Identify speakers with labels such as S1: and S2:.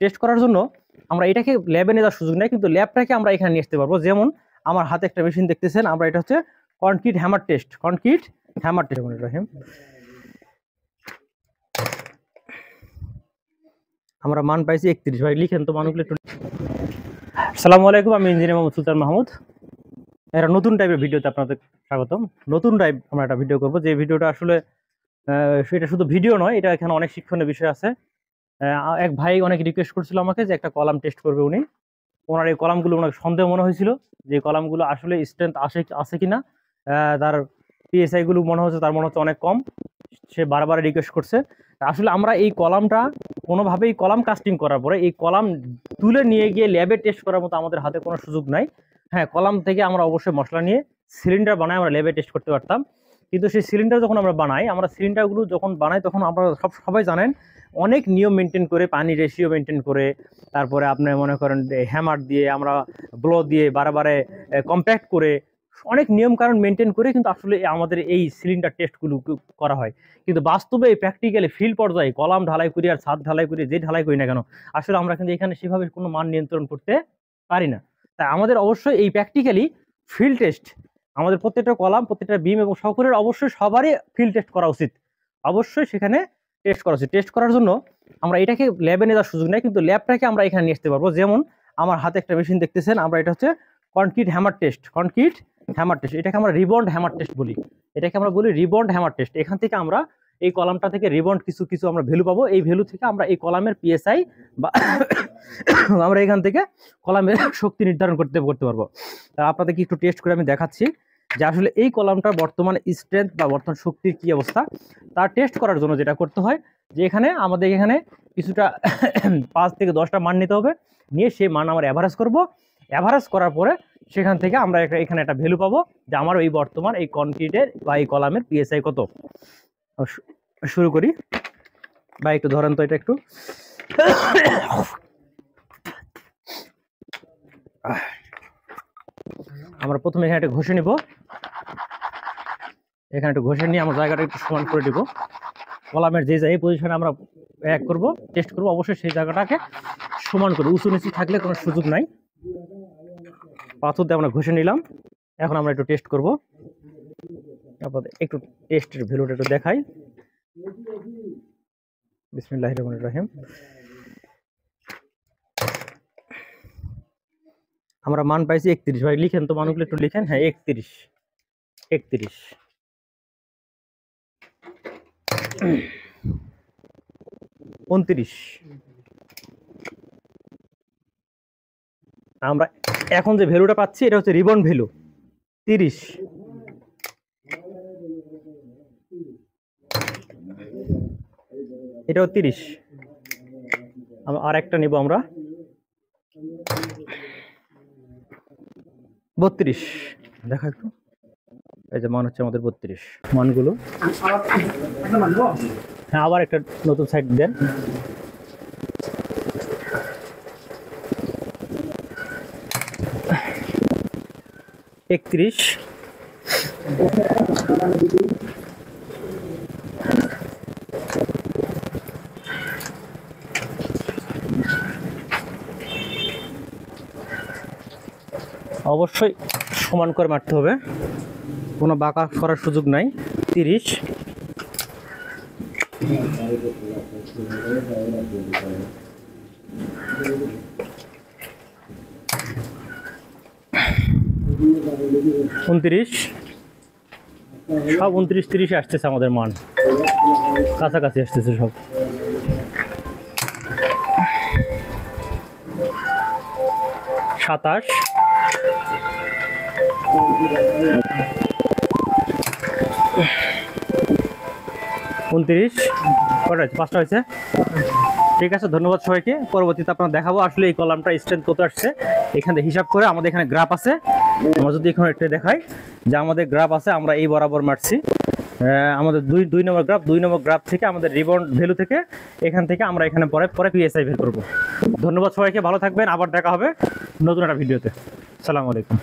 S1: Test করার জন্য আমরা এটাকে ল্যাবে নিয়ে যাওয়ার সুযোগ নেই, কিন্তু ল্যাবটাকে আমরা এখানে নিয়ে আসতে পারবো। যেমন আমার হাতে একটা মেশিন দেখতেছেন, আমরা এটা হচ্ছে কনক্রিট হ্যামার টেস্ট। আমরা মান পাইছি 31। ভাই লিখেন তো মানগুলো একটু। আসসালামু আলাইকুম, আমি ইঞ্জিনিয়ার মোহাম্মদ সুলতান মাহমুদ। একটা নতুন টাইপের ভিডিওতে আপনাদের স্বাগতম। নতুন টাইপ আমরা একটা ভিডিও করবো, যে ভিডিওটা আসলে সেটা শুধু ভিডিও নয়, এটা এখানে অনেক শিক্ষণীয় বিষয় আছে। এক ভাই অনেক রিকোয়েস্ট করছিল আমাকে যে একটা কলাম টেস্ট করবে উনি। ওনার এই কলামগুলো ওনার সন্দেহ মনে হয়েছিল যে কলামগুলো আসলে স্ট্রেংথ আছে কিনা, তার পিএসআই গুলো মনে হচ্ছে তার মনে হচ্ছে অনেক কম। সে বারবার রিকোয়েস্ট করছে। আসলে আমরা এই কলামটা কোনোভাবেই কলাম কাস্টিং করার পরে এই কলাম তুলে নিয়ে গিয়ে ল্যাবে টেস্ট করার মতো আমাদের হাতে কোনো সুযোগ নাই। হ্যাঁ, কলাম থেকে আমরা অবশ্যই মশলা নিয়ে সিলিন্ডার বানাই আমরা ল্যাবে টেস্ট করতে পারতাম, কিন্তু সেই সিলিন্ডার যখন আমরা সিলিন্ডারগুলো যখন বানাই তখন আমরা সবাই জানেন অনেক নিয়ম মেনটেন করে, পানি রেশিও মেনটেন করে, তারপরে আপনি মনে করেন হ্যামার দিয়ে আমরা ব্লো দিয়ে বারে কম্প্যাক্ট করে অনেক নিয়ম কারণ মেনটেন করে কিন্তু আসলে আমাদের এই সিলিন্ডার টেস্টগুলো করা হয়। কিন্তু বাস্তবে প্র্যাকটিক্যালি ফিল্ড পর্যায়ে কলাম ঢালাই করি আর ছাদ ঢালাই করি, যে ঢালাই করি না কেন, আসলে আমরা কিন্তু এখানে সেভাবে কোনো মান নিয়ন্ত্রণ করতে পারি না। তাই আমাদের অবশ্যই এই প্র্যাকটিক্যালি ফিল্ড টেস্ট, আমাদের প্রত্যেকটা কলাম, প্রত্যেকটা বিম এবং সকলের অবশ্যই সবারই ফিল্ড টেস্ট করা উচিত। অবশ্যই সেখানে টেস্ট করা উচিত। টেস্ট করার জন্য আমরা এটাকে ল্যাবে নিয়ে যাওয়ার সুযোগ নেই, কিন্তু ল্যাবটাকে আমরা এখানে নিয়ে আসতে পারবো। যেমন আমার হাতে একটা মেশিন দেখতেছেন, আমরা এটা হচ্ছে কনক্রিট হ্যামার টেস্ট। এটাকে আমরা রিবন্ড হ্যামার টেস্ট বলি। Rebond hammer test. এখান থেকে আমরা এই কলামটা থেকে রিবন্ড কিছু আমরা ভ্যালু পাবো। এই ভ্যালু থেকে আমরা এই কলামের পিএসআই বা আমরা এখান থেকে কলামের শক্তি নির্ধারণ করতে পারবো। আপনাদেরকে একটু টেস্ট করে আমি দেখাচ্ছি যে আসলে এই কলামটার বর্তমান স্ট্রেংথ বা বর্তমান শক্তির কি অবস্থা। তার টেস্ট করার জন্য যেটা করতে হয় যে আমাদের এখানে কিছুটা 5 থেকে 10টা মান নিতে হবে। নিয়ে সেই মান আমরা অ্যাভারেজ করব। অ্যাভারেজ করার পরে সেখান থেকে আমরা এখানে একটা ভ্যালু পাবো যে আমার এই বর্তমান এই কনক্রিটের বা এই কলামের পিএসআই কত। শুরু করি। বা একটু ধরেন তো এটা একটু। আমরা প্রথমে এখানে একটা ঘষে নিব। এখানে একটু ঘষে নিয়ে আমরা জায়গাটা একটু সমান করে দিব। কলামের যে জায়গায় পজিশনে আমরা টেস্ট করব, অবশ্যই সেই জায়গাটাকে সমান করে, উঁচু নিচু থাকলে কোনো সুযোগ নাই। পাথর দিয়ে আমরা ঘষে নিলাম। এখন আমরা একটু টেস্ট করব। আপনাদের একটু টেস্টের ভ্যালুটা একটু দেখাই। বিসমিল্লাহির রহমানির রহিম। আমরা মান পাইছি 31। ভাই লিখেন তো মানগুলো একটু লিখেন। হ্যাঁ, 31। 29। আমরা এখন যে ভ্যালুটা পাচ্ছি এটা হচ্ছে রিবন ভ্যালু 30। এটাও 30। আর একটা নিব আমরা 32। দেখা একটু। এই যে মান হচ্ছে আমাদের 32 মানগুলো। হ্যাঁ, আবার একটা নতুন সাইড দেন। একত্রিশ। অবশ্যই সমান করে মারতে হবে, কোনো বাঁকা করার সুযোগ নাই। 30। উনত্রিশ। সব 29-30 আসতেছে আমাদের মান, কাছাকাছি আসতেছে সব। 27। 29। কটা হয়েছে? 5টা হয়েছে। ঠিক আছে, ধন্যবাদ সবাইকে। পরবর্তীতে আপনারা দেখাবো আসলে এই কলামটা স্ট্রেংথ কত আসছে। এখানে হিসাব করে আমাদের এখানে গ্রাফ আছে। আমরা যদি এখানে একটা দেখাই যে আমাদের গ্রাফ আছে, আমরা এই বরাবর মারছি। আমাদের 2 নম্বর গ্রাফ থেকে আমাদের রিবন্ড ভ্যালু থেকে এখান থেকে আমরা এখানে পরে পিএসআই বের করবো। ধন্যবাদ সবাইকে, ভালো থাকবেন। আবার দেখা হবে নতুন একটা ভিডিওতে। আসসালামু আলাইকুম।